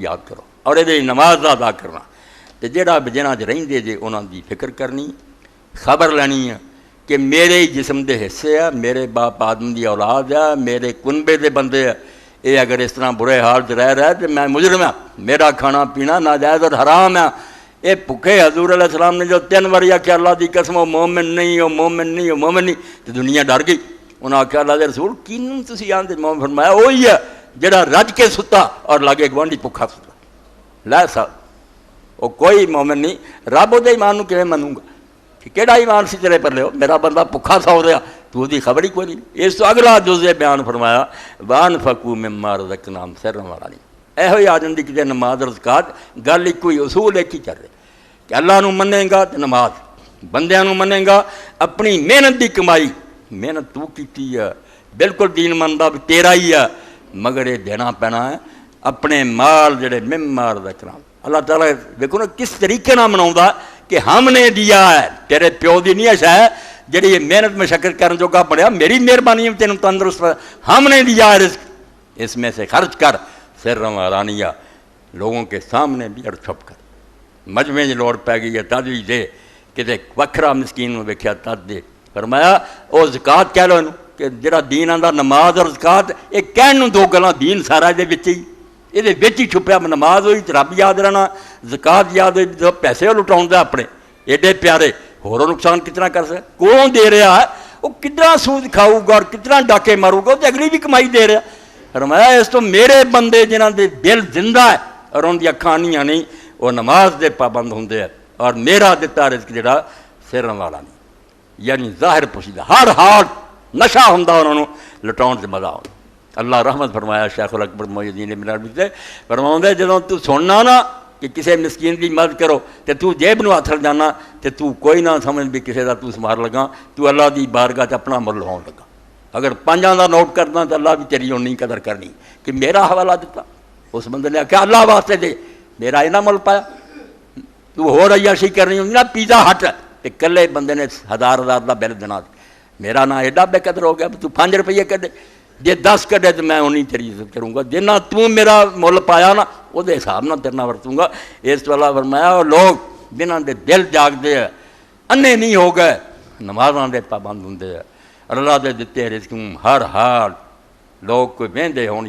یاد کرو اور یہ نماز ادا کرنا تو جہاں جنہاں رہندے جے انہاں دی فکر کرنی، خبر لینی ہے کہ میرے جسم دے حصے ہے، میرے باپ آدم دی اولاد ہے، میرے کنبے دے بندے ہے، یہ اگر اس طرح برے حال سے رہ رہا ہے تو میں مجرم ہاں، میرا کھانا پینا ناجائز اور حرام ہے۔ یہ بھکے حضور علیہ السلام نے جو 3 بار آخیا اللہ دی قسم وہ مومن نہیں، وہ مومن نہیں، وہ مومن نہیں، تو دنیا ڈر گئی۔ انہوں نے آخیا اللہ دے رسول کینوں تسی آندے مومن؟ فرمایا وہی ہے جڑا رج کے ستا اور لاگے گوانڈی بھکھا ستا، لا صاحب وہ کوئی مومن نہیں۔ رب وہ ایمان نو کیویں منوں گا کہ کیڑا ایمان سی تیرے پر لو، میرا بندہ بھکھا سو رہا تو دی خبر ہی کوئی نہیں۔ اس تو اگلا جزء بیان فرمایا وانفقوا مما رزقناہم سرا وعلانیہ۔ ایہو ہی آ جاندی کہ نماز اور زکات گل ایک کوئی اصول ایک ہی چل رہے کہ اللہ نو منے گا تو نماز، بندیاں نو منے گا اپنی محنت دی کمائی، محنت تو کیتی ہے بالکل دین مندہ بھی تیرا ہی ہے، مگر یہ دینا پینا ہے اپنے مال جڑے مما رزقناہم۔ اللہ تعالیٰ دیکھو نا کس طریقے نہ مناؤں کہ ہم نے دیا ہے، تیرے پیو دی نہیں ہے جڑی یہ محنت مشقت کرنے جو کا پڑیا، میری مہربانی ہے تینوں تندرست، ہم نے دیا ہے رزق، اس میں سے خرچ کر سرا وعلانیہ، لوگوں کے سامنے بھی اور چھپ کر۔ مجمع کی لوڑ پی گئی ہے تد بھی دے، کتے وکھرا مسکین نو ویکھیا تد دے۔ فرمایا او زکات کہہ لو انہوں کہ جڑا دین آندا نماز اور زکات، یہ کہن نوں دو گلاں، دین سارا یہ وچ ہی چھپیا، نماز ہوئی تو رب یاد رہنا، زکات یاد ہوئی تو پیسے وہ لٹاؤں اپنے ایڈے پیارے، ہوروں نقصان کتنا کر سکے، کون دے رہا ہے، وہ کتنا سود کھاؤ گا اور کتنا ڈاکے مارو گا، تو اگلی بھی کمائی دے رہا۔ فرمایا اس تو میرے بندے جنہاں دے دل زندہ ہے اور ان دی اکھاں آنیاں نہیں، وہ نماز دے پابند ہوندے ہیں اور میرا دتا رزق جڑا سرا وعلانیہ، یعنی ظاہر پوشیدہ ہر حال نشہ ہوندا انہاں نوں لٹاؤن سے مزہ آਉਂدا۔ اللہ رحمت فرمایا شیخ الاکبر الدین ابن عربی سے فرماؤں جدوں تو سننا نا کہ کسی مسکین کی مدد کرو تو تو جیب نو ہاتھ جانا تو کوئی نہ سمجھ بھی کسی کا تو سمار لگا، تو اللہ دی بارگاہ تے اپنا مل لواؤں لگا۔ اگر 5 کا نوٹ کرنا تو اللہ بھی تیری اونی قدر کرنی کہ میرا حوالہ دیتا۔ اس بندے نے آخیا اللہ واسطے دے، میرا اینا مل پایا، تو ہور عیاشی کرنی ہوندی نا پیزا ہٹ تے کلے بندے نے 1000 کا بل دینا، میرا نا ایڈا بے قدر ہو گیا تو 5 روپیے کدے، جے 10 کڈے تو میں انہیں تیری عزت کروں گا، جنہ تو میرا مل پایا نا وہ دے حساب نہ تیرنا ورتوں گا۔ اس تو اللہ فرمایا وہ لوگ جنہاں دے دل جاگدے ہیں، انے نہیں ہو گئے، نمازاں دے پابند ہوندے ہیں، اللہ دے دتے رزق ہر حال لوگ کوئی وہندے ہون